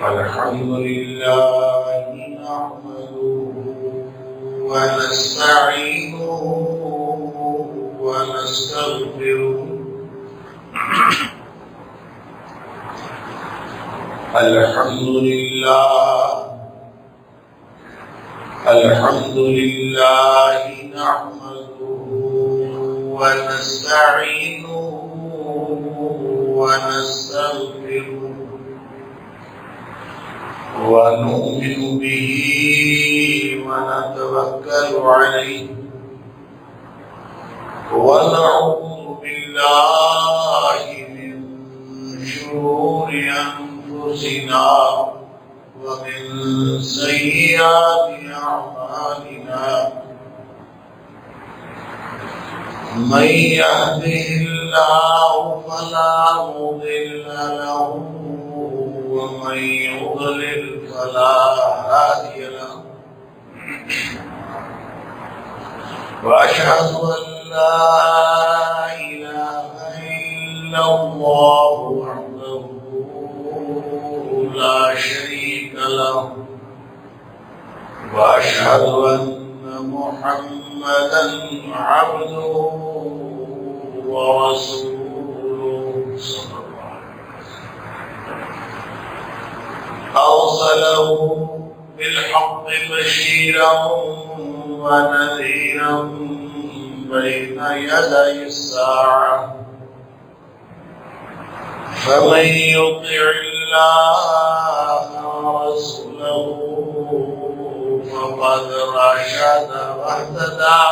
الحمد لله نحمده ونستعينه ونستغفره الحمد لله نحمده ونستعينه ونستغفره ونؤمن به ونتوكل عليه ونعوذ بالله من شرور أنفسنا ومن سيئات أعمالنا من يهده الله فلا مضل له ومن يضلل فلا هادي له وأشهد أن لا إله إلا الله وحده لا شريك له وأشهد أن محمدا عبده ورسوله صلى الله عليه وسلم أرسله بالحق بشيرا ونذيرا بين يدي الساعة فمن يطع الله ورسوله فقد رشد واهتدى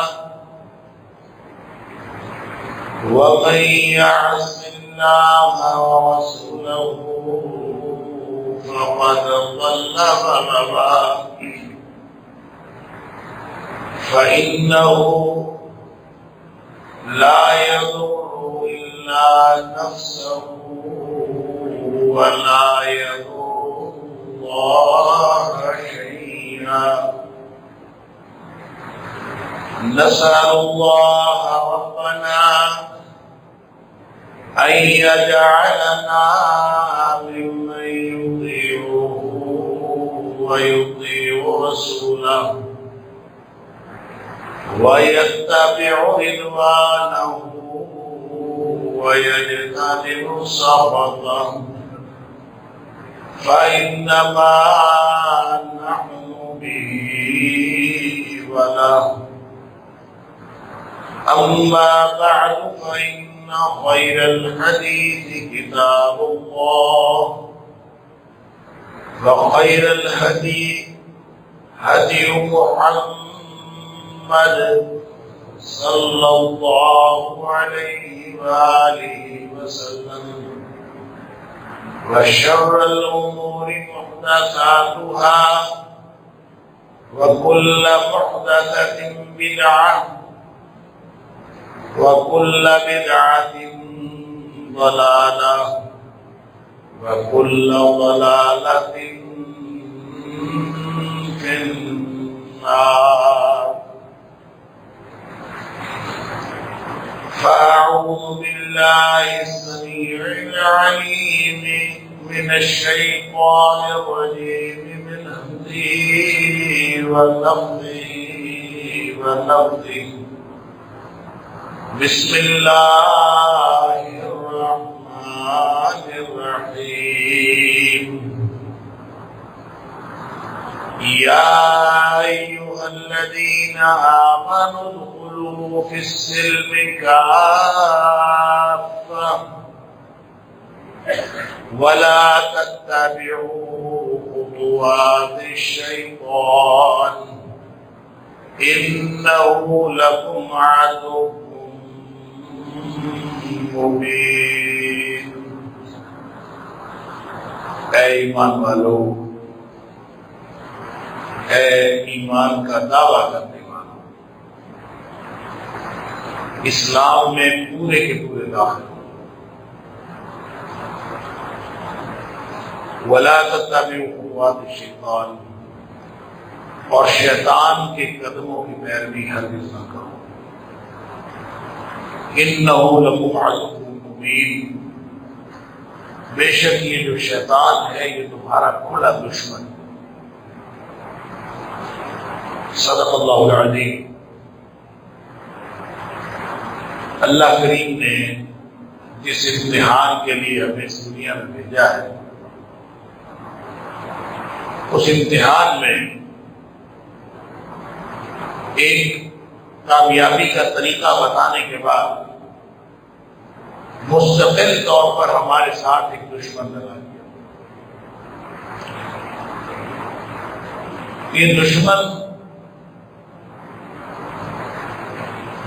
ومن يعص الله ورسوله فقد ضل ضلالا فإنه لا يضر إلا نفسه ولا يضر الله شيئا نسأل الله ربنا أن يجعلنا ممن يطيعه ويطيع رسوله ويتبع رضوانه ويجتنب سخطه فإنما نحن به وله أما بعد فإن خير الحديث كتاب الله وخير الهدي هدي محمد صلى الله عليه وآله وسلم وشر الأمور محدثاتها وكل محدثة بدعة وكل بدعة ضلالة وكل ضلالة في النار فأعوذ بالله السميع العليم من الشيطان الرجيم من همزه ونفثه بسم الله الرحمن الرحيم يا أيها الذين آمنوا ادخلوا في السلم كافة ولا تتبعوا خطوات الشيطان إنه لكم عدو مبين اے ایمان والو، اے ایمان کا دعویٰ کرنے والو، اسلام میں پورے کے پورے داخل ہو، وَلَا تَتَّبِعُوا خُطُوَاتِ الشَّيْطَانِ، اور شیطان کے قدموں کی پیروی ہرگز نہ کرو، إِنَّهُ لَكُمْ عَدُوٌّ مُّبِينٌ، بے شک یہ جو شیطان ہے یہ تمہارا کھلا دشمن ہے۔ صدق اللہ العظیم۔ اللہ کریم نے جس امتحان کے لیے ہمیں اس دنیا میں بھیجا ہے، اس امتحان میں ایک کامیابی کا طریقہ بتانے کے بعد مستقل طور پر ہمارے ساتھ ایک دشمن لگا دیا۔ یہ دشمن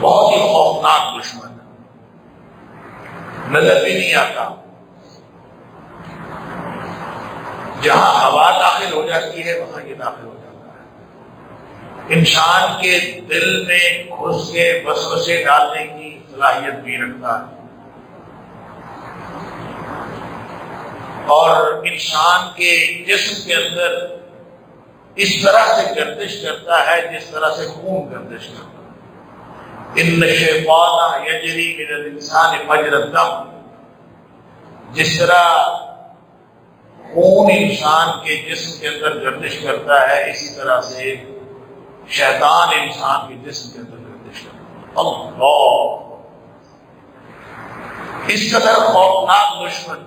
بہت ہی خوفناک دشمن ہے، نظر بھی نہیں آتا۔ جہاں ہوا داخل ہو جاتی ہے وہاں یہ داخل ہو جاتا ہے۔ انسان کے دل میں گھس کے وسوسے ڈالنے کی صلاحیت بھی رکھتا ہے، اور انسان کے جسم کے اندر اس طرح سے گردش کرتا ہے جس طرح سے خون گردش کرتا ہے۔ ان الشیطان یجری من الانسان مجری الدم، جس طرح خون انسان کے جسم کے اندر گردش کرتا ہے اسی طرح سے شیطان انسان کے جسم کے اندر گردش کرتا ہے۔ اللہ، اس قدر خوفناک دشمن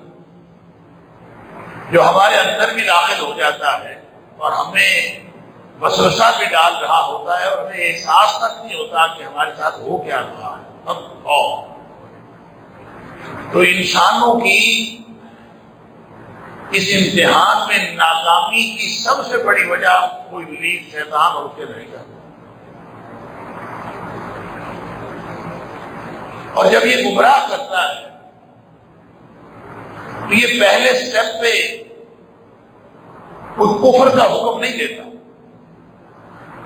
جو ہمارے اندر بھی داخل ہو جاتا ہے اور ہمیں وسوسہ بھی ڈال رہا ہوتا ہے اور ہمیں احساس تک نہیں ہوتا کہ ہمارے ساتھ ہو کیا رہا ہے۔ تو انسانوں کی اس امتحان میں ناکامی کی سب سے بڑی وجہ کوئی ابلیس شیطان اور اس کے رہے گا۔ اور جب یہ گمراہ کرتا ہے تو یہ پہلے سٹیپ پہ کوئی کفر کا حکم نہیں دیتا،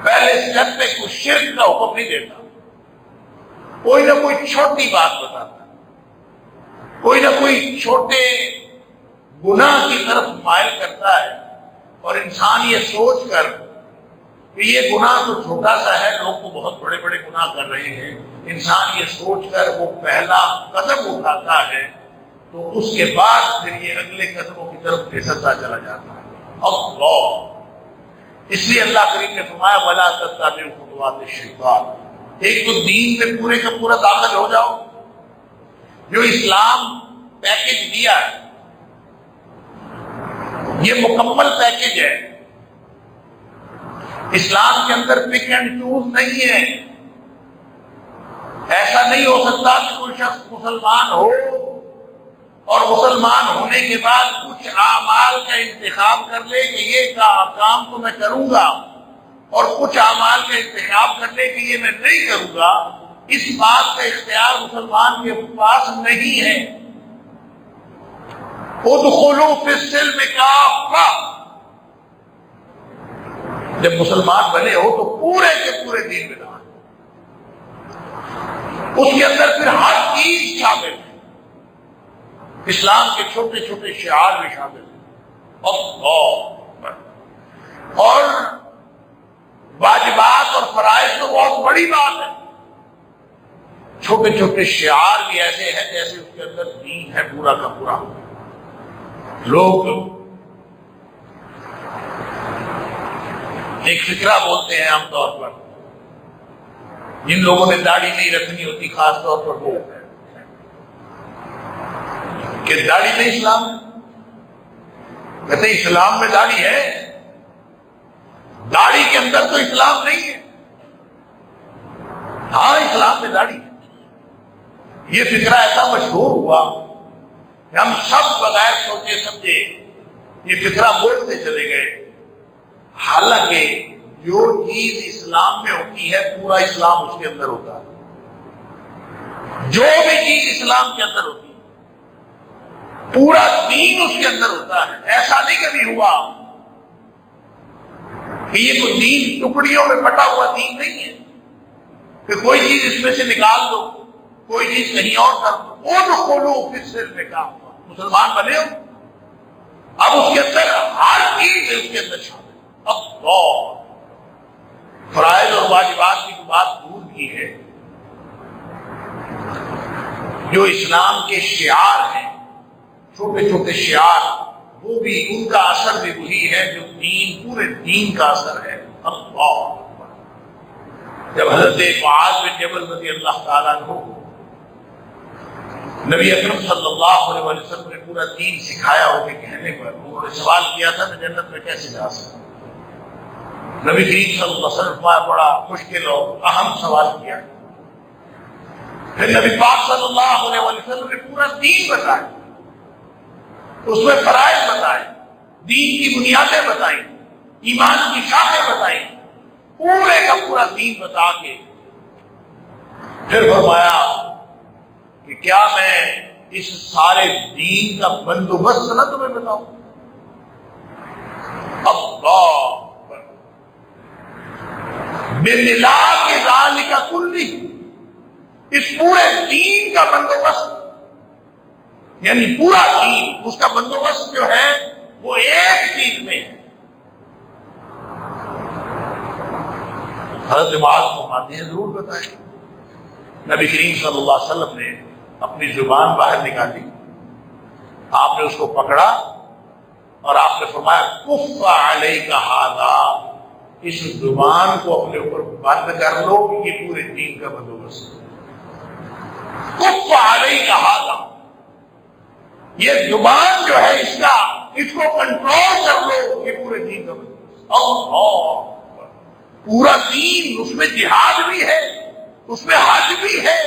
پہلے سٹیپ پہ کوئی شرک کا حکم نہیں دیتا، کوئی نہ کوئی چھوٹی بات بتاتا، کوئی نہ کوئی چھوٹے گناہ کی طرف مائل کرتا ہے، اور انسان یہ سوچ کر کہ یہ گناہ تو چھوٹا سا ہے، لوگ تو بہت بڑے بڑے گناہ کر رہے ہیں، انسان یہ سوچ کر وہ پہلا قدم اٹھاتا ہے تو اس کے بعد پھر یہ اگلے قدموں کی طرف پھسلتا چلا جاتا ہے۔ اللہ، اس لیے اللہ کریم نے فرمایا وَلَا تَتَّبِعُوا خُطُوَاتِ الشَّيْطَانِ۔ ایک تو دین میں پورے کا پورا داخل ہو جاؤ، جو اسلام پیکج دیا ہے یہ مکمل پیکج ہے۔ اسلام کے اندر پک اینڈ چوز نہیں ہے۔ ایسا نہیں ہو سکتا کہ کوئی شخص مسلمان ہو اور مسلمان ہونے کے بعد کچھ اعمال کا انتخاب کر لے کہ یہ کام تو میں کروں گا، اور کچھ اعمال کا انتخاب کر لے کہ یہ میں نہیں کروں گا۔ اس بات کا اختیار مسلمان کے پاس نہیں ہے۔ ادخلوا فی السلم کافہ، جب مسلمان بنے ہو تو پورے کے پورے دین میں داخل، اس کے اندر پھر ہر چیز شامل ہے، اسلام کے چھوٹے چھوٹے شعار بھی شامل ہیں، اور واجبات اور فرائض تو بہت بڑی بات ہے، چھوٹے چھوٹے شعار بھی ایسے ہیں جیسے اس کے اندر دین ہے پورا کا پورا۔ لوگ ایک فکرہ بولتے ہیں عام طور پر، جن لوگوں نے داڑھی نہیں رکھنی ہوتی خاص طور پر وہ، کہ داڑھی نہیں اسلام ہے۔ کہتے اسلام میں داڑھی ہے، داڑھی کے اندر تو اسلام نہیں ہے۔ ہاں اسلام میں داڑھی ہے۔ یہ فکرہ ایسا مشہور ہوا کہ ہم سب بغیر سوچے سمجھے یہ فکرہ بولتے چلے گئے، حالانکہ جو چیز اسلام میں ہوتی ہے پورا اسلام اس کے اندر ہوتا ہے۔ جو بھی چیز اسلام کے اندر ہوتی ہے پورا دین اس کے اندر ہوتا ہے۔ ایسا نہیں کبھی ہوا کہ یہ کوئی دین ٹکڑیوں میں بٹا ہوا دین نہیں ہے کہ کوئی چیز اس میں سے نکال دو، کوئی چیز کہیں اور کر دو۔ ادخلوا فی السلم کافہ، مسلمان بنے ہو اب اس کے اندر ہر چیز اس کے اندر شامل ہے۔ اب فرائض اور واجبات کی بات دور کی ہے، جو اسلام کے شعار ہیں، چھوٹے چھوٹے شعار، وہ بھی ان کا اثر بھی وہی ہے جو دین، پورے دین کا اثر ہے۔ اللہ اکبر۔ جب حضرت معاذ بن جبل رضی اللہ تعالیٰ عنہ نبی اکرم صلی اللہ علیہ وسلم نے پورا دین سکھایا ہو کے کہنے پر انہوں نے سوال کیا تھا میں جنت میں کیسے جا سکتا ہوں، نبی کریم صلی اللہ علیہ وسلم بڑا مشکل اور اہم سوال کیا، پھر نبی پاک صلی اللہ علیہ وسلم نے پورا دین بتایا، اس میں فرائض بتائے، دین کی بنیادیں بتائیں، ایمان کی شاخیں بتائیں، پورے کا پورا دین بتا کے پھر فرمایا کہ کیا میں اس سارے دین کا بندوبست نہ تمہیں بتاؤں؟ اللہ بملاک ذالک کلہ، اس پورے دین کا بندوبست، یعنی پورا دین، اس کا بندوبست جو ہے وہ ایک چیز میں ہے۔ حضرت معاذ فرماتے ہیں ضرور بتائیں۔ نبی کریم صلی اللہ علیہ وسلم نے اپنی زبان باہر نکالی، آپ نے اس کو پکڑا اور آپ نے فرمایا کف علیک ھذا، اس زبان کو اپنے اوپر بند کر لو، یہ پورے دین کا بندوبست ہے۔ کف علیک ھذا، یہ زبان جو ہے اس کو کنٹرول کر لو، یہ پورے دین کا بندوبست۔ اللہ پورا دین، اس میں جہاد بھی ہے، اس میں حج بھی ہے،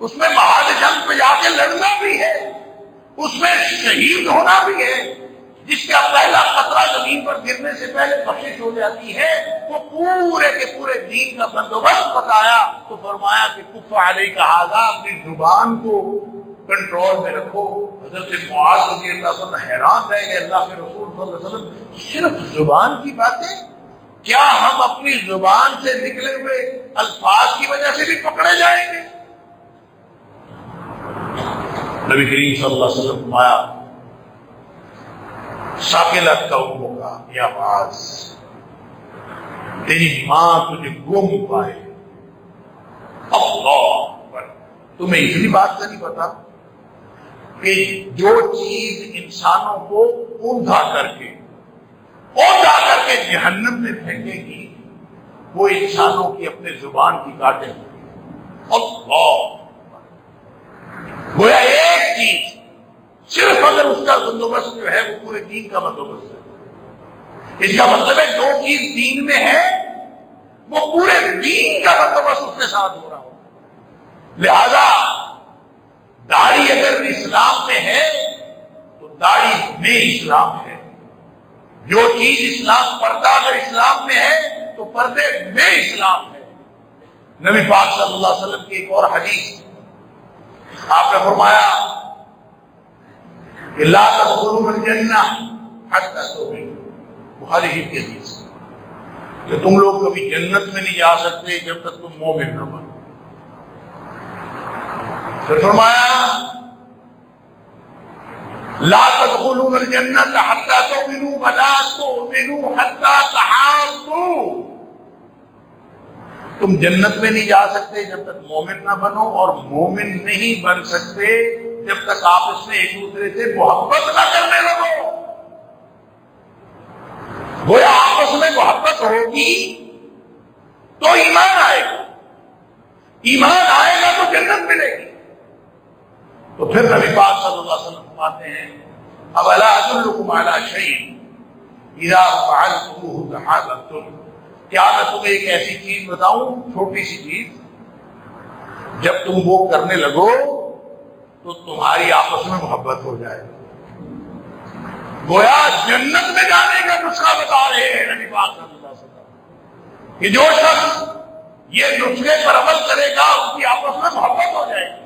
اس میں محاذ جنگ پہ جا کے لڑنا بھی ہے، اس میں شہید ہونا بھی ہے، جس کا پہلا قطرہ زمین پر گرنے سے پہلے بخشش ہو جاتی ہے، وہ پورے کے پورے دین کا بندوبست بتایا تو فرمایا کہ کف علیک ھذا، اپنی زبان کو کنٹرول میں رکھو۔ حضرت معاذ رضی اللہ عنہ حیران رہ گئے، اللہ کے رسول صلی اللہ علیہ وسلم صرف زبان کی باتیں، کیا ہم اپنی زبان سے نکلے ہوئے الفاظ کی وجہ سے بھی پکڑے جائیں گے؟ نبی کریم صلی اللہ علیہ وسلم فرمایا ثقلت قومک یا معاذ، تیری ماں تجھے گم پائے۔ اللہ اکبر۔ تمہیں اتنی بات کا نہیں پتا کہ جو چیز انسانوں کو اوندھا کر کے جہنم میں پھینکے گی، وہ انسانوں کی اپنے زبان کی کاٹیں گی۔ اللہ گویا ایک چیز صرف اگر اس کا بندوبست جو ہے وہ پورے دین کا بندوبست ہے، اس کا مطلب ہے جو چیز دین میں ہے وہ پورے دین کا بندوبست اس کے ساتھ ہو رہا ہو۔ لہذا داڑھی اگر اسلام میں ہے تو داڑھی میں اسلام ہے، جو چیز اسلام، پردہ اگر اسلام میں ہے تو پردے میں اسلام ہے۔ نبی پاک صلی اللہ علیہ وسلم کی ایک اور حدیث، آپ نے فرمایا کہ لا تدخلوا الجنہ حتی تؤمنوا، بخاری شریف کی حدیث کہ تم لوگ کبھی جنت میں نہیں جا سکتے جب تک تم مومن نہ بنو۔ پھر فرمایا لا تدخلوا الجنة حتى تؤمنوا ولا تؤمنوا حتى تحابوا، تم جنت میں نہیں جا سکتے جب تک مومن نہ بنو، اور مومن نہیں بن سکتے جب تک آپس میں ایک دوسرے سے محبت نہ کرنے لگو۔ گویا آپس میں محبت ہوگی تو ایمان آئے گا، ایمان آئے گا تو جنت ملے گی۔ تو پھر نبی پاک صلی اللہ علیہ وسلم فرماتے ہیں اولا ادلکم علی شیء اذا فعلتموه تحاببتم، کیا میں تمہیں ایک ایسی چیز بتاؤں، چھوٹی سی چیز، جب تم وہ کرنے لگو تو تمہاری آپس میں محبت ہو جائے۔ گویا جنت میں جانے کا نسخہ بتا رہے ہیں نبی پاک صلی اللہ علیہ وسلم کہ جو شخص یہ نسخے پر عمل کرے گا اس کی آپس میں محبت ہو جائے گی،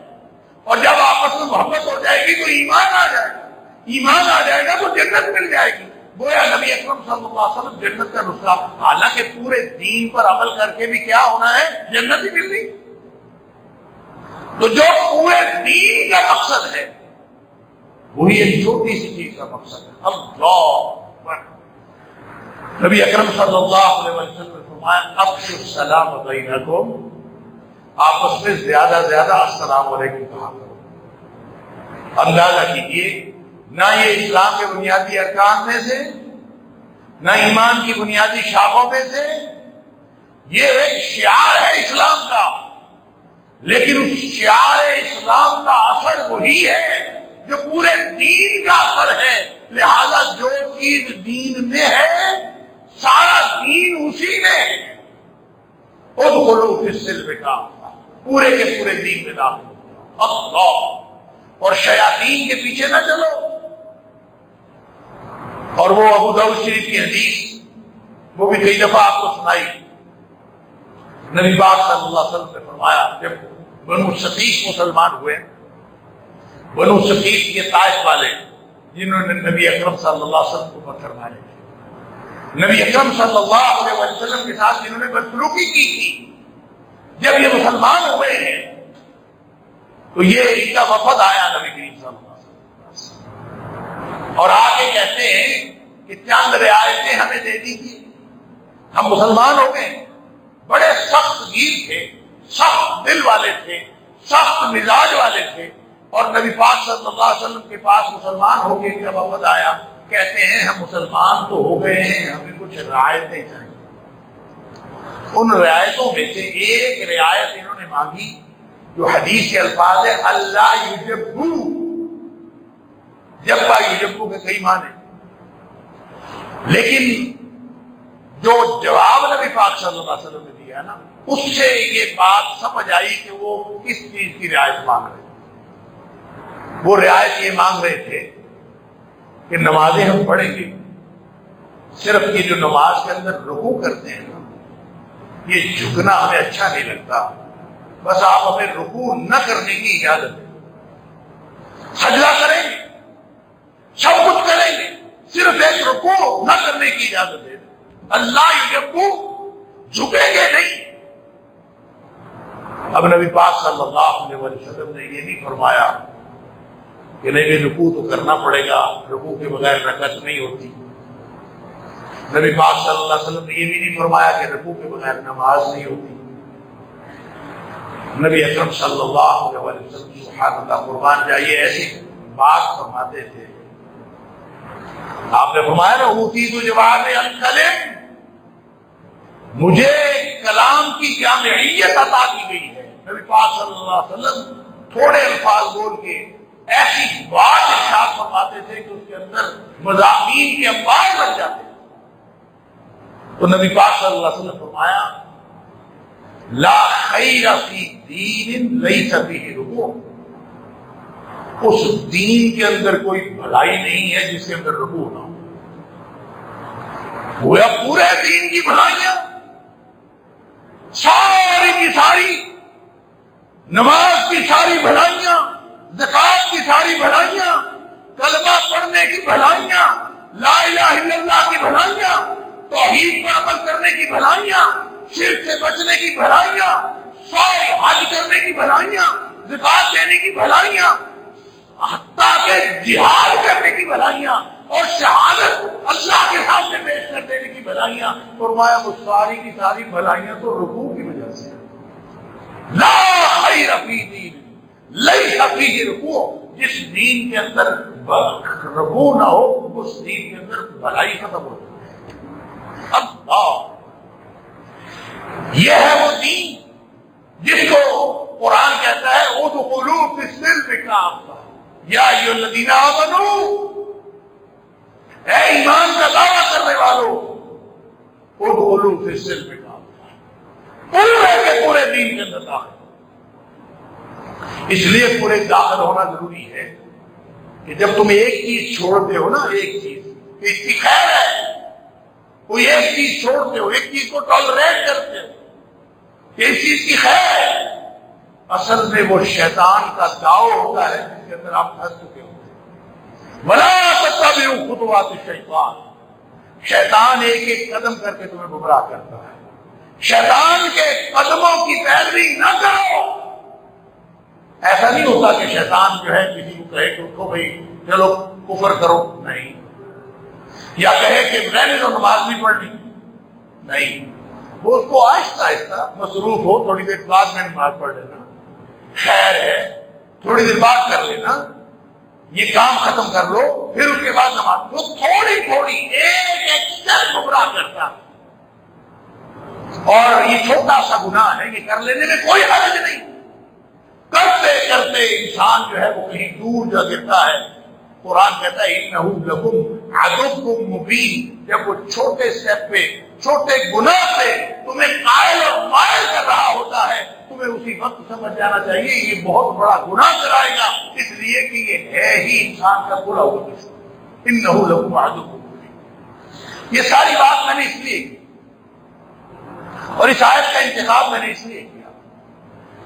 اور جب آپس میں محبت ہو جائے گی تو ایمان آ جائے گا، ایمان آ جائے گا تو جنت مل جائے گی۔ گویا نبی اکرم صلی اللہ علیہ وسلم جنت کا نسخہ، حالانکہ پورے دین پر عمل کر کے بھی کیا ہونا ہے، جنت ہی ملنی۔ تو جو پورے دین کا مقصد ہے وہی ایک چھوٹی سی چیز کا مقصد ہے۔ اللہ اکبر۔ نبی اکرم صلی اللہ علیہ وسلم نے فرمایا افشوا السلام بینکم، آپس میں زیادہ زیادہ السلام علیکم کہا کرو۔ اندازہ کیجیے نہ یہ اسلام کے بنیادی ارکان میں سے، نہ ایمان کی بنیادی شاخوں میں سے، یہ ایک شعار ہے اسلام کا، لیکن اس شعار اسلام کا اثر وہی ہے جو پورے دین کا اثر ہے۔ لہذا جو چیز دین میں ہے سارا دین اسی میں ہے۔ ادخلوا فی السلم کافہ، پورے کے پورے دین میں داخل ہو۔ اللہ، اور شیاطین کے پیچھے نہ چلو۔ اور وہ ابو داؤد شریف کی حدیث، وہ بھی کئی دفعہ آپ کو سنائی، نبی پاک صلی اللہ علیہ وسلم نے فرمایا، جب بنو ثقیف مسلمان ہوئے، بنو ثقیف کے طائف والے جنہوں نے نبی اکرم صلی اللہ علیہ وسلم کو پتھر مارے تھے، نبی اکرم صلی اللہ علیہ وسلم کے ساتھ جنہوں نے بدسلوکی کی تھی، جب یہ مسلمان ہوئے ہیں تو یہ ان کا وفد آیا نبی کریم صلی اللہ علیہ وسلم، اور آ کے کہتے ہیں کہ چند رعایتیں ہمیں دے دیجیے، ہم مسلمان ہو گئے۔ بڑے سخت گیر تھے، سخت دل والے تھے، سخت مزاج والے تھے، اور نبی پاک صلی اللہ علیہ وسلم کے پاس مسلمان ہو کے جب وفد آیا، کہتے ہیں ہم مسلمان تو ہو گئے ہیں، ہمیں کچھ رعایتیں چاہیے۔ ان رعایتوں میں سے ایک رعایت انہوں نے مانگی جو حدیث کے الفاظ ہے، اللہ یجبو، جبا یجبو کے کئی معنی، لیکن جو جواب نبی پاک صلی اللہ علیہ وسلم نے دیا نا، اس سے یہ بات سمجھ آئی کہ وہ کس چیز کی رعایت مانگ رہے تھے۔ وہ رعایت یہ مانگ رہے تھے کہ نمازیں ہم پڑھیں گے، صرف یہ جو نماز کے اندر رکوع کرتے ہیں نا، یہ جھکنا ہمیں اچھا نہیں لگتا، بس آپ ہمیں رکوع نہ کرنے کی اجازت دیں، سجدہ کریں گے، سب کچھ کریں گے، صرف ایک رکوع نہ کرنے کی اجازت دیں۔ اللہ یجبو، جھکیں گے نہیں۔ اب نبی پاک صلی اللہ علیہ وسلم نے یہ نہیں فرمایا کہ نہیں رکوع تو کرنا پڑے گا، رکوع کے بغیر رکعت نہیں ہوتی۔ نبی پاک صلی اللہ علیہ وسلم نے یہ بھی نہیں فرمایا کہ رکوع کے بغیر نماز نہیں ہوتی۔ نبی اکرم صلی اللہ علیہ وسلم سبحان اللہ قربان جائیے ایسی بات فرماتے تھے۔ آپ نے فرمایا نا اوتی تو جواب الکلم، مجھے کلام کی جامعیت عطا کی گئی ہے۔ نبی پاک صلی اللہ علیہ وسلم تھوڑے الفاظ بول کے ایسی بات ارشاد فرماتے تھے کہ اس کے اندر مضامین کے انبار بن جاتے۔ تو نبی پاک صلی اللہ علیہ وسلم نے فرمایا لا خیر فی دین لیس فیہ رکوع، اس دین کے اندر کوئی بھلائی نہیں ہے جس کے اندر رکوع نہ ہو۔ گویا پورے دین کی بھلائیاں، ساری کی ساری، نماز کی ساری بھلائیاں، زکات کی ساری بھلائیاں، کلمہ پڑھنے کی بھلائیاں، لا الہ الا اللہ کی بھلائیاں، توحید پر عمل کرنے کی بھلائیاں، شرک سے بچنے کی بھلائیاں، سارے حج کرنے کی بھلائیاں، زکات دینے کی بھلائیاں، حتیٰ کہ جہاد کرنے کی بھلائیاں اور شہادت اللہ کے سامنے پیش کر دینے کی بھلائیاں، فرمایا وہ ساری کی ساری بھلائیاں تو رکوع کی وجہ سے۔ لا خیر فی دین لیس فیہ رکوع، جس دین کے اندر رکوع نہ ہو اس دین کے اندر بھلائی ختم ہو جائے۔ اللہ، یہ ہے وہ دین جس کو قرآن کہتا ہے ادخلوا فی السلم کافہ یا ایھا الذین آمنوا، اے ایمان کا دعویٰ کرنے والوں، ادخلوا فی السلم کافہ، پورے کے پورے دین کے اندر داخل۔ اس لیے پورے داخل ہونا ضروری ہے کہ جب تم ایک چیز چھوڑتے ہو نا، ایک چیز اس کی خیر ہے، کوئی ایک چیز چھوڑتے ہو، ایک چیز کو ٹالریٹ کرتے ہو کہ اس چیز کی خیر ہے، اصل میں وہ شیطان کا داؤ ہوتا ہے جس کے اندر آپ پھنس چکے ہوتے ہیں۔ وَلَا تَتَّبِعُوا خُطُوَاتِ الشَّيْطَانِ، شیطان ایک ایک قدم کر کے تمہیں گمراہ کرتا ہے۔ شیطان کے قدموں کی پیروی نہ کرو۔ ایسا نہیں ہوتا کہ شیطان جو ہے کسی کو کہے کہ اٹھو بھائی چلو کفر کرو، نہیں، یا کہے کہ رہنے دو نماز نہیں پڑھنی، نہیں، وہ اس کو آہستہ آہستہ مصروف ہو، تھوڑی دیر بعد میں نماز پڑھ لینا، خیر ہے، تھوڑی دیر بعد کر لینا، یہ کام ختم کر لو، پھر اس کے بعد نماز۔ وہ تھوڑی تھوڑی ایک ایک گمراہ کرتا، اور یہ چھوٹا سا گناہ ہے، یہ کر لینے میں کوئی حرج نہیں۔ کرتے کرتے انسان جو ہے وہ کہیں دور جا گرتا ہے۔ قرآن کہتا ہے انہ لکم عدو مبین، جب وہ چھوٹے سٹیپ پہ، چھوٹے گناہ سے تمہیں قائل اور مائل کر رہا ہوتا ہے، تمہیں اسی وقت سمجھ جانا چاہیے یہ بہت بڑا گناہ کرائے گا، اس لیے کہ یہ ہے ہی انسان کا برا ہوا دشمن۔ انہ لکم عدو مبین، یہ ساری بات میں نے اس لیے کی، اور اس آیت کا انتخاب میں نے اس لیے کیا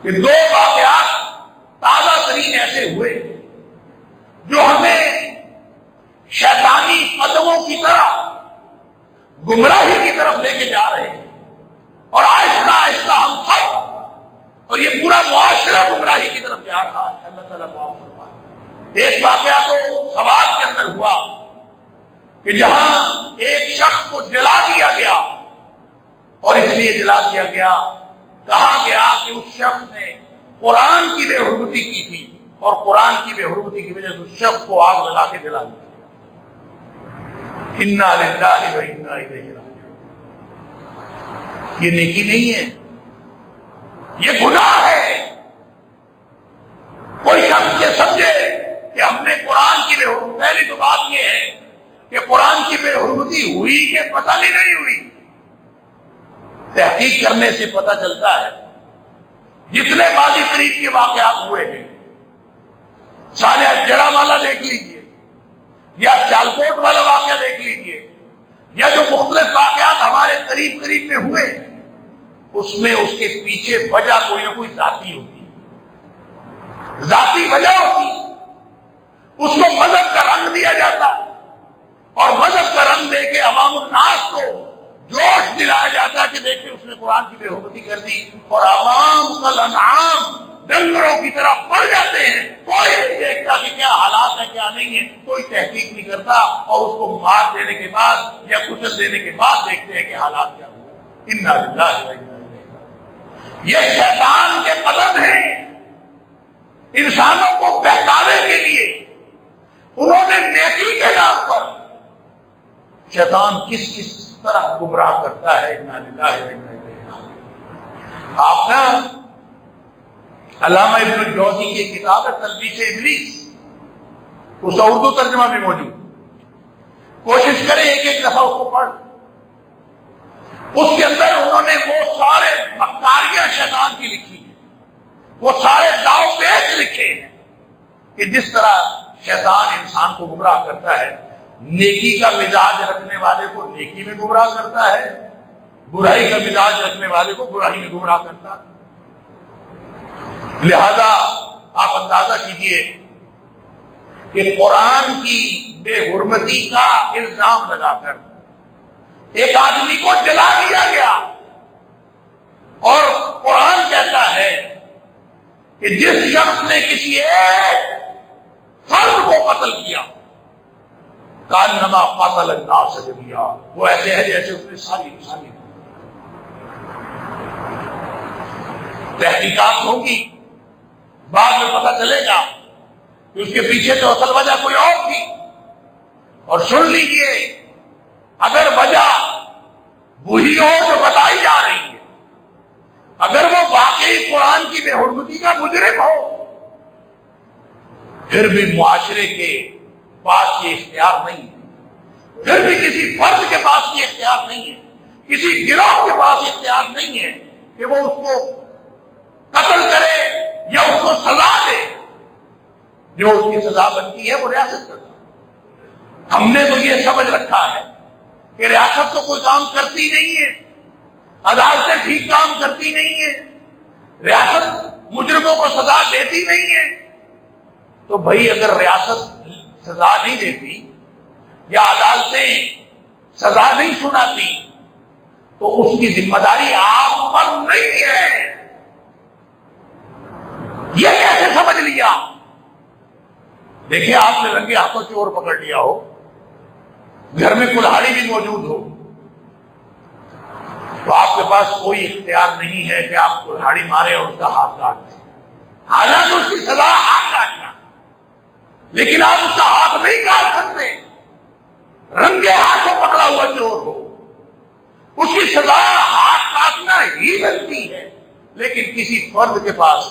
کہ دو واقعات تازہ ترین ایسے ہوئے جو ہمیں شیطانی قدموں کی طرح گمراہی کی طرف لے کے جا رہے ہیں، اور آہستہ آہستہ ہم سب اور یہ پورا معاشرہ گمراہی کی طرف جا رہا ہے۔ اللہ تعالیٰ معاف فرمائے۔ ایک واقعہ تو سوات کے اندر ہوا کہ جہاں ایک شخص کو جلا دیا گیا، اور اس لیے جلا دیا گیا، کہا گیا کہ اس شخص نے قرآن کی بے حرمتی کی تھی، اور قرآن کی بے حرمتی کی وجہ سے اس شخص کو آگ لگا کے جلا دیا۔ انا للہ و انا الیہ راجعون۔ یہ نیکی نہیں ہے، یہ گناہ ہے۔ کوئی شخص یہ سمجھے کہ ہم نے قرآن کی بے حرمتی، پہلی تو بات یہ ہے کہ قرآن کی بے حرمتی ہوئی کہ پتہ نہیں ہوئی، تحقیق کرنے سے پتہ چلتا ہے۔ جتنے ماضی قریب کے واقعات ہوئے ہیں، سارے جڑا والا دیکھ لیجئے، یا چالکوٹ والا واقعہ دیکھ لیجئے، یا جو مختلف واقعات ہمارے قریب قریب میں ہوئے، اس میں اس کے پیچھے وجہ کوئی نہ کوئی ذاتی ہوتی ہے، ذاتی وجہ ہوتی ہے۔ اس کو مذہب کا رنگ دیا جاتا، اور مذہب کا رنگ دے کے عوام الناس کو جوش دلایا جاتا کہ دیکھیں اس نے قرآن کی بے حرمتی کر دی، اور عوام کل انعام ڈنگروں کی طرح پڑ جاتے ہیں۔ کوئی نہیں دیکھتا کہ کیا حالات ہے کیا نہیں ہے، کوئی تحقیق نہیں کرتا، اور اس کو مار دینے کے بعد یا کچل دینے کے بعد دیکھتے ہیں کہ حالات کیا ہوا۔ انا للہ و انا الیہ راجعون۔ یہ شیطان کے قدم ہیں انسانوں کو بہکانے کے لیے۔ انہوں نے نیکی کے نام پر شیطان کس کس طرح گمراہ کرتا ہے۔ انا للہ و انا الیہ راجعون۔ آپ نا علامہ ابن الجوزی کی کتاب ہے تلبیس ابلیس، اس کا اردو ترجمہ بھی موجود، کوشش کریں ایک ایک دفعہ اس کو پڑھ۔ اس کے اندر انہوں نے وہ سارے مکاریاں شیطان کی لکھی ہیں، وہ سارے داؤ پیچ لکھے ہیں کہ جس طرح شیطان انسان کو گمراہ کرتا ہے۔ نیکی کا مزاج رکھنے والے کو نیکی میں گمراہ کرتا ہے، برائی کا مزاج رکھنے والے کو برائی میں گمراہ کرتا ہے۔ لہذا آپ اندازہ کیجئے کہ قرآن کی بے حرمتی کا الزام لگا کر ایک آدمی کو جلا دیا گیا، اور قرآن کہتا ہے کہ جس شخص نے کسی ایک فرد کو قتل کیا، کانما قتل الناس جميعا، وہ ایسے ہے جیسے اس نے ساری انسانی تحقیقات ہوگی، بعد میں پتہ چلے گا کہ اس کے پیچھے تو اصل وجہ کوئی اور تھی۔ اور سن لیجئے، اگر وجہ وہی ہو جو بتائی جا رہی ہے، اگر وہ واقعی قرآن کی بے حرمتی کا مجرم ہو، پھر بھی معاشرے کے پاس یہ اختیار نہیں ہے، پھر بھی کسی فرد کے پاس یہ اختیار نہیں ہے، کسی گروہ کے پاس اختیار نہیں ہے کہ وہ اس کو قتل کرے یا اس کو سزا دے۔ جو اس کی سزا بنتی ہے وہ ریاست کرتا ہے۔ ہم نے تو یہ سمجھ رکھا ہے کہ ریاست تو کوئی کام کرتی نہیں ہے، عدالتیں ٹھیک کام کرتی نہیں ہے، ریاست مجرموں کو سزا دیتی نہیں ہے۔ تو بھائی اگر ریاست سزا نہیں دیتی یا عدالتیں سزا نہیں سناتی تو اس کی ذمہ داری آپ پر نہیں ہے۔ یہ کیسے سمجھ لیا؟ دیکھیں، آپ نے رنگے ہاتھوں چور پکڑ لیا ہو، گھر میں کلہاڑی بھی موجود ہو، تو آپ کے پاس کوئی اختیار نہیں ہے کہ آپ کلہاڑی مارے اور اس کا ہاتھ کاٹ دیں، حالانکہ اس کی سزا ہاتھ کاٹنا۔ لیکن آپ اس کا ہاتھ نہیں کاٹ سکتے. رنگے ہاتھوں پکڑا ہوا چور ہو اس کی سزا ہاتھ کاٹنا ہی بنتی ہے. لیکن کسی فرد کے پاس،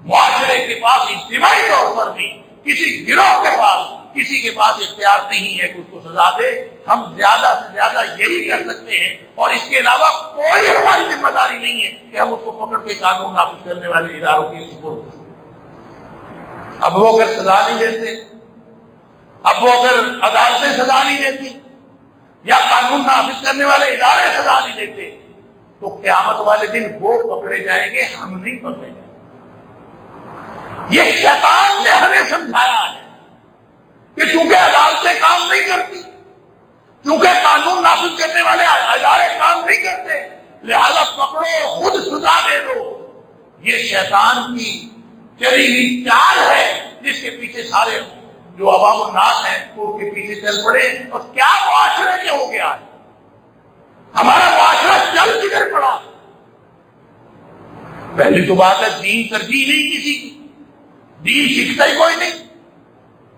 معاشرے کے پاس اجتماعی طور پر بھی، کسی گروہ کے پاس، کسی کے پاس اختیار نہیں ہے کہ اس کو سزا دے. ہم زیادہ سے زیادہ یہی کر سکتے ہیں اور اس کے علاوہ کوئی ہماری ذمہ داری نہیں ہے کہ ہم اس کو پکڑ کے قانون نافذ کرنے والے اداروں کی سپرد کریں. اب وہ اگر سزا نہیں دیتے، اب وہ اگر عدالتیں سزا نہیں دیتی یا قانون نافذ کرنے والے ادارے سزا نہیں دیتے تو قیامت والے دن وہ پکڑے جائیں گے، ہم نہیں پکڑے جائیں گے. یہ شیطان نے ہمیں سمجھایا ہے کہ چونکہ عدالتیں کام نہیں کرتی، چونکہ قانون نافذ کرنے والے ادارے کام نہیں کرتے، لہذا پکڑو، خود سزا دے دو. یہ شیطان کی چلی ہوئی چال ہے جس کے پیچھے سارے جو عوام الناس ہیں وہ کے پیچھے چل پڑے. اور کیا معاشرے کے ہو گیا ہے، ہمارا معاشرہ چل کدھر پڑا. پہلی تو بات ہے دین ترجیح نہیں کسی کی، دین سیکھتا ہی کوئی نہیں،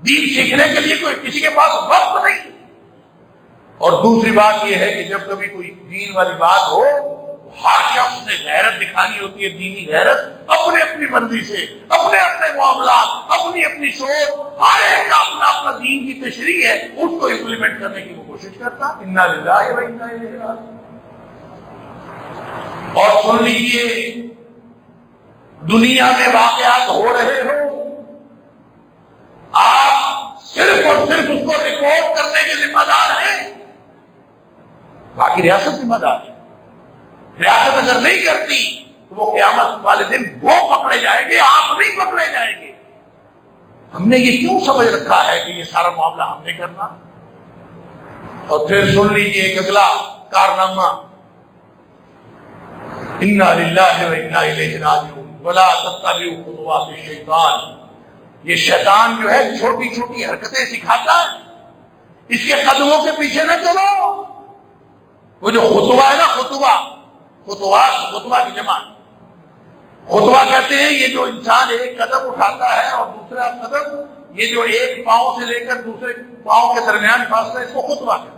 دین سیکھنے کے لیے کوئی کسی کے پاس وقت نہیں. اور دوسری بات یہ ہے کہ جب کبھی کوئی دین والی بات ہو، ہر شخص نے غیرت دکھانی ہوتی ہے، دینی غیرت، اپنے اپنی مرضی سے، اپنے اپنے معاملات، اپنی اپنی سوچ، ہر ایک کا اپنا اپنا دین کی تشریح ہے، اس کو امپلیمنٹ کرنے کی وہ کوشش کرتا. انا للہ و انا الیہ راجعون. اور سن لیجیے، دنیا میں واقعات ہو رہے ہو، آپ صرف اور صرف اس کو رپورٹ کرنے کے ذمہ دار ہیں، باقی ریاست ذمہ دار ہے. ریاست اگر نہیں کرتی تو وہ قیامت والے دن وہ پکڑے جائیں گے، آپ نہیں پکڑے جائیں گے. ہم نے یہ کیوں سمجھ رکھا ہے کہ یہ سارا معاملہ ہم نے کرنا. اور پھر سن لیجیے ایک اگلا کارنامہ، انا للہ و انا الیہ راجعون ولا تتبعوا خطوات الشیطان. یہ شیطان جو ہے چھوٹی چھوٹی حرکتیں سکھاتا ہے، اس کے قدموں کے پیچھے نہ چلو. وہ جو خطوہ ہے نا، خطوہ کی جمع، خطوہ کہتے ہیں یہ جو انسان ایک قدم اٹھاتا ہے اور دوسرا قدم، یہ جو ایک پاؤں سے لے کر دوسرے پاؤں کے درمیان فاصلہ، اس کو خطوہ کہتے ہیں.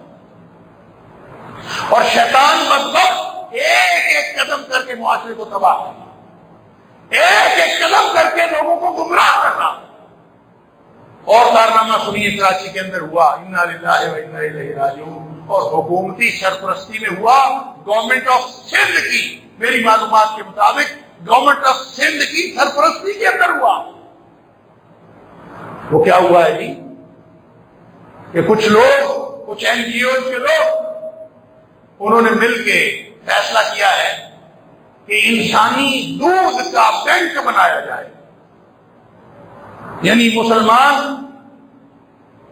اور شیطان بدبخت ایک ایک قدم کر کے معاشرے کو تباہ کرنا، ایک ایک قدم کر کے لوگوں کو گمراہ کرنا. اور کارنامہ سنیے کراچی کے اندر ہوا، انا للہ و انا الیہ راجعون. اور حکومتی سرپرستی میں ہوا، گورنمنٹ آف سندھ کی، میری معلومات کے مطابق گورنمنٹ آف سندھ کی سرپرستی کے اندر ہوا. وہ کیا ہوا ہے جی کہ کچھ لوگ، کچھ این جی اوز کے لوگ، انہوں نے مل کے فیصلہ کیا ہے کہ انسانی دودھ کا بینک بنایا جائے. یعنی مسلمان،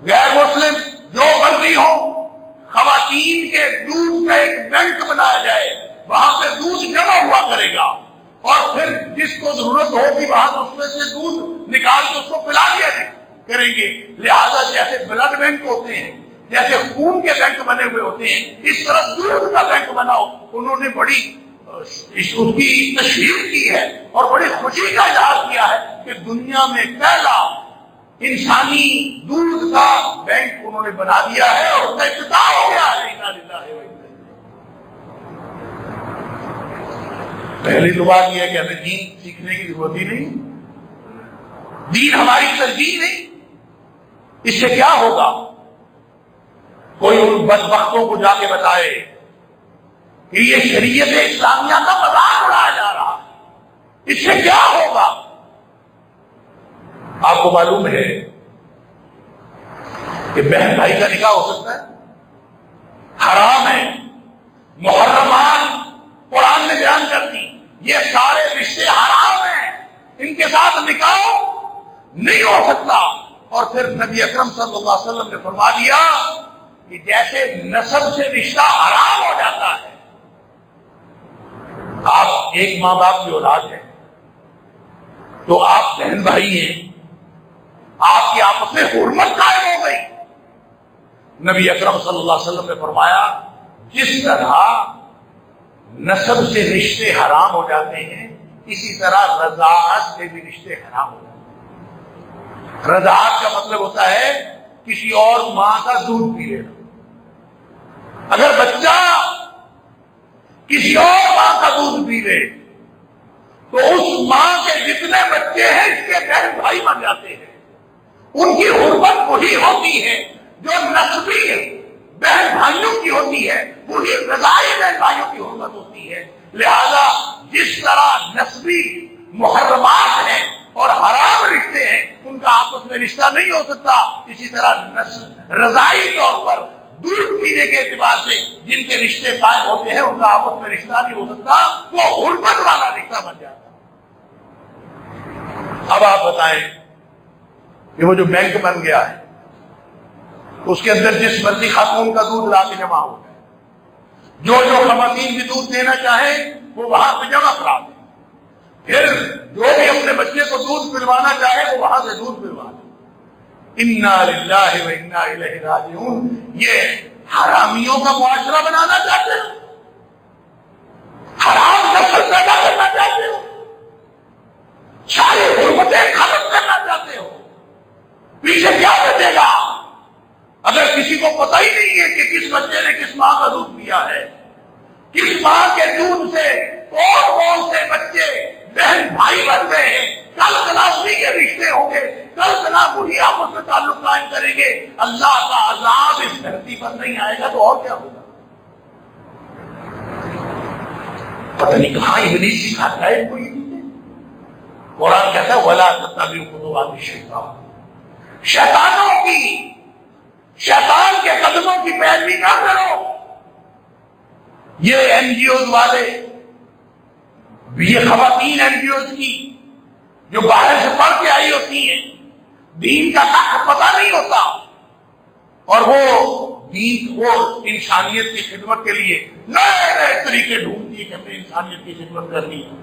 غیر مسلم، جو مرضی ہو، خواتین کے دودھ کا ایک بینک بنایا جائے. وہاں پہ دودھ جمع ہوا کرے گا اور پھر جس کو ضرورت ہوگی وہاں اس میں سے دودھ نکال کے اس کو پلا دیا کریں گے. لہذا جیسے بلڈ بینک ہوتے ہیں، جیسے خون کے بینک بنے ہوئے ہوتے ہیں، اس طرح دودھ کا بینک بناؤ. انہوں نے بڑی اس کی تشہیر کی ہے اور بڑی خوشی کا اظہار کیا ہے کہ دنیا میں پہلا انسانی دودھ کا بینک انہوں نے بنا دیا ہے اور اس کا افتتاح ہو گیا ہے. پہلی تو بات یہ ہے کہ ہمیں دین سیکھنے کی ضرورت ہی نہیں، دین ہماری ترجیح نہیں. اس سے کیا ہوگا؟ کوئی ان بدبختوں کو جا کے بتائے کہ یہ شریعت اسلامیہ کا مذاق اڑایا جا رہا ہے، اس سے کیا ہوگا؟ آپ کو معلوم ہے کہ بہن بھائی کا نکاح ہو سکتا ہے؟ حرام ہے. محرمات قرآن نے بیان کر دی، یہ سارے رشتے حرام ہیں، ان کے ساتھ نکاح نہیں ہو سکتا. اور پھر نبی اکرم صلی اللہ علیہ وسلم نے فرما دیا کہ جیسے نسب سے رشتہ حرام ہو جاتا ہے، آپ ایک ماں باپ کی اولاد ہیں تو آپ بہن بھائی ہیں، آپ کی آپس میں حرمت قائم ہو گئی. نبی اکرم صلی اللہ علیہ وسلم نے فرمایا جس طرح نسب سے رشتے حرام ہو جاتے ہیں، اسی طرح رضاعت سے بھی رشتے حرام ہو جاتے ہیں. رضاعت کا مطلب ہوتا ہے کسی اور ماں کا دودھ پی لینا. اگر بچہ کسی اور ماں کا دودھ پی لے تو اس ماں کے جتنے بچے ہیں اس کے بہن بھائی بن جاتے ہیں. ان کی حرمت وہی ہوتی ہے جو نسبی بہن بھائیوں کی ہوتی ہے, وہی رضاعی بہن بھائیوں کی حرمت ہوتی ہے. لہذا جس طرح نسبی محرمات ہیں اور حرام رشتے ہیں ان کا آپس میں رشتہ نہیں ہو سکتا, اسی طرح رضاعی طور پر دودھ پینے کے اعتبار سے جن کے رشتے قائم ہوتے ہیں ان کا آپس میں رشتہ نہیں ہو سکتا, وہ حرمت والا رشتہ بن جاتا. اب آپ بتائیں کہ وہ جو بینک بن گیا ہے اس کے اندر جس مرضی خاتون کا دودھ لا کے جمع ہو جائے, جو خواتین بھی دودھ دینا چاہیں وہ وہاں پہ جمع کرا دیں, پھر جو بھی اپنے بچے کو دودھ پلوانا چاہے وہ وہاں سے دودھ پلوا دے. انا للہ و انا الیہ راجعون. یہ حرامیوں کا معاشرہ بنانا چاہتے ہو, حرام نسل پیدا کرنا چاہتے ہو, ساری حرمتیں ختم کرنا چاہتے ہو. پیچھے کیا بچے گا اگر کسی کو پتہ ہی نہیں ہے کہ کس بچے نے کس ماں کا دودھ پیا ہے, کس ماں کے دودھ سے کون سے بچے بہن بھائی بن گئے ہیں, کل کلا اسی کے رشتے ہوں گے, کل کلا وہی آپس میں تعلق قائم کریں گے. اللہ کا عذاب اس دھرتی پر نہیں آئے گا تو اور کیا ہوگا؟ پتہ نہیں کہاں ابلیس سکھاتا ہے کوئی. قرآن کہتا ہے وَلَا تَتَّبِعُوا خُطُوَاتِ الشَّيْطَانِ, شیطان کے قدموں کی پیروی نہ کرو. یہ این جی اوز والے, یہ خواتین این جی اوز کی جو باہر سے پڑھ کے آئی ہوتی ہیں, دین کا حق پتہ نہیں ہوتا اور وہ دین کو انسانیت کی خدمت کے لیے نئے نئے طریقے ڈھونڈتی ہے کہ ہمیں انسانیت کی خدمت کرنی ہے.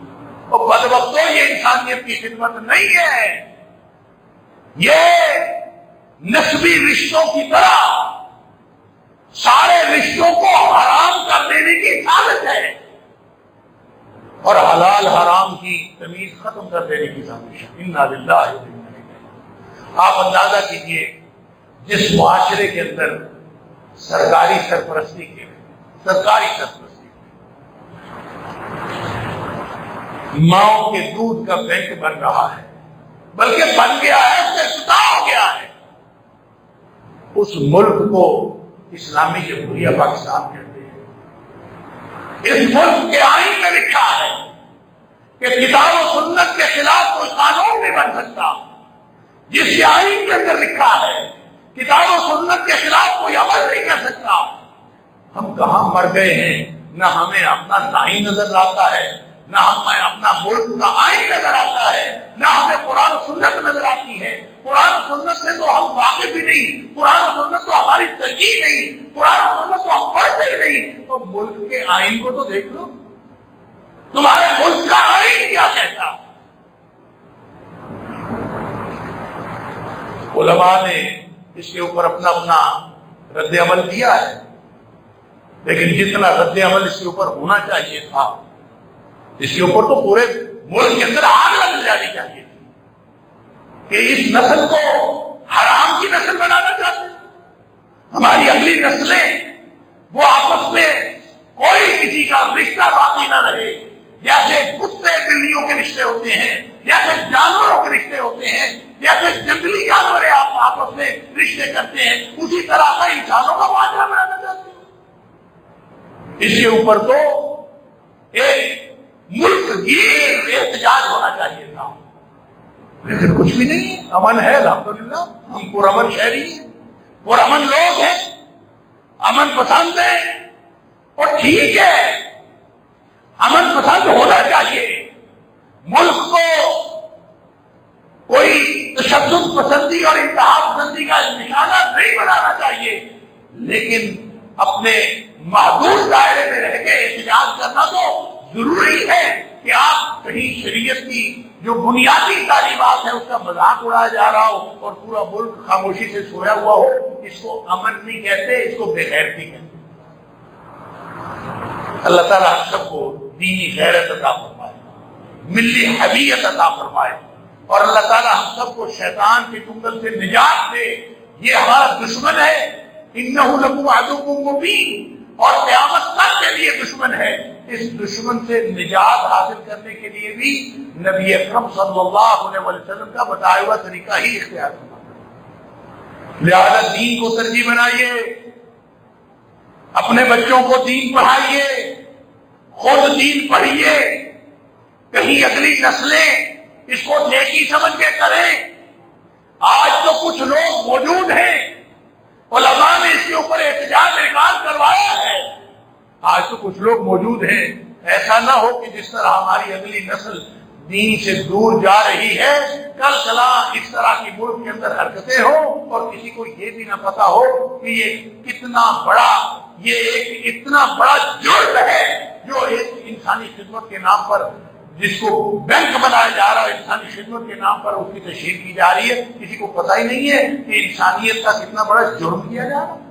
اور بدبختوں یہ انسانیت کی خدمت نہیں ہے, یہ نسبی رشتوں کی طرح سارے رشتوں کو حرام کر دینے کی سازش ہے اور حلال حرام کی تمیز ختم کر دینے کی سازش ہے. انا للہ و انا الیہ. آپ اندازہ کیجئے جس معاشرے کے اندر سرکاری سرپرستی ماؤں کے دودھ کا بینک بن رہا ہے, بلکہ بن گیا ہے, اس سے جدا ہو گیا ہے, اس ملک کو اسلامی جمہوریہ پاکستان کہتے ہیں. اس ملک کے آئین میں لکھا ہے کہ کتاب و سنت کے خلاف کوئی قانون نہیں بن سکتا. جس کے آئین کے اندر لکھا ہے کتاب و سنت کے خلاف کوئی عمل نہیں کر سکتا. ہم کہاں مر گئے ہیں, نہ ہمیں اپنا دائیں نظر آتا ہے, نہ ہمیں اپنا ملک کا آئین نظر آتا ہے, نہ ہمیں قرآن و سنت نظر آتی ہے. قرآن و سنت سے تو ہم واقف بھی نہیں, قرآن و سنت تو ہماری ترجیح نہیں, قرآن و سنت تو ہم پڑھتے ہی نہیں. تو ملک کے آئین کو تو دیکھ لو, تمہارے ملک کا آئین کیا کہتا. علماء نے اس کے اوپر اپنا رد عمل دیا ہے, لیکن جتنا رد عمل اس کے اوپر ہونا چاہیے تھا اس کے اوپر تو پورے ملک کے اندر آگ لگ جانی چاہیے تھی کہ اس نسل کو حرام کی نسل بنانا چاہتے ہیں. ہماری اگلی نسلیں وہ آپس میں کوئی کسی کا رشتہ باقی نہ رہے. جیسے کتے بلیوں کے رشتے ہوتے ہیں, جیسے جانوروں کے رشتے ہوتے ہیں, جیسے جنگلی جانور آپس میں رشتے کرتے ہیں, اسی طرح کا انسانوں کا معاشرہ بنانا چاہتے ہیں. اس کے اوپر تو ایک ملک گیر احتجاج ہونا چاہیے تھا, لیکن کچھ بھی نہیں ہے. امن ہے الحمدللہ, ہم پرامن شہری ہیں, پرامن لوگ ہیں, امن پسند ہیں, اور ٹھیک ہے امن پسند ہونا چاہیے. ملک کو کوئی تشدد پسندی اور انتہا پسندی کا نشانہ نہیں بنانا چاہیے, لیکن اپنے محدود دائرے میں رہ کے احتجاج کرنا تو ضروری ہے کہ آپ کہیں شریعت کی جو بنیادی تعلیمات ہیں اس کا مذاق اڑایا جا رہا ہو اور پورا ملک خاموشی سے سویا ہوا ہو. اس کو امن نہیں کہتے, اس کو بے غیرتی کہتے. اللہ تعالیٰ ہم سب کو دینی غیرت عطا فرمائے, ملی حمیت عطا فرمائے, اور اللہ تعالیٰ ہم سب کو شیطان کے چنگل سے نجات دے. یہ ہمارا دشمن ہے. انہ لکم عدو مبین، اور قیامت تک کے لیے دشمن ہے. اس دشمن سے نجات حاصل کرنے کے لیے بھی نبی اکرم صلی اللہ علیہ وسلم کا بتایا ہوا طریقہ ہی اختیار کرنا. لہذا دین کو ترجیح بنائیے، اپنے بچوں کو دین پڑھائیے، خود دین پڑھیے. کہیں اگلی نسلیں اس کو نیکی سمجھ کے کریں. آج تو کچھ لوگ موجود ہیں، علماء نے اس کے اوپر احتجاج ریکارڈ کروایا ہے. آج تو کچھ لوگ موجود ہیں. ایسا نہ ہو کہ جس طرح ہماری اگلی نسل دین سے دور جا رہی ہے، کل چلا اس طرح کی ملک کے اندر حرکتیں ہوں اور کسی کو یہ بھی نہ پتا ہو کہ یہ کتنا بڑا، یہ ایک اتنا بڑا جرم ہے جو ایک انسانی خدمت کے نام پر، جس کو بینک بنایا جا رہا ہے انسانی خدمت کے نام پر، اس کی تشہیر کی جا رہی ہے. کسی کو پتہ ہی نہیں ہے کہ انسانیت کا کتنا بڑا جرم کیا جا رہا ہے.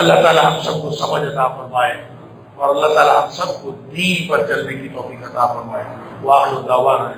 اللہ تعالی ہم سب کو سمجھ عطا فرمائے اور اللہ تعالی ہم سب کو دین پر چلنے کی توفیق عطا فرمائے. وآخر دعوانا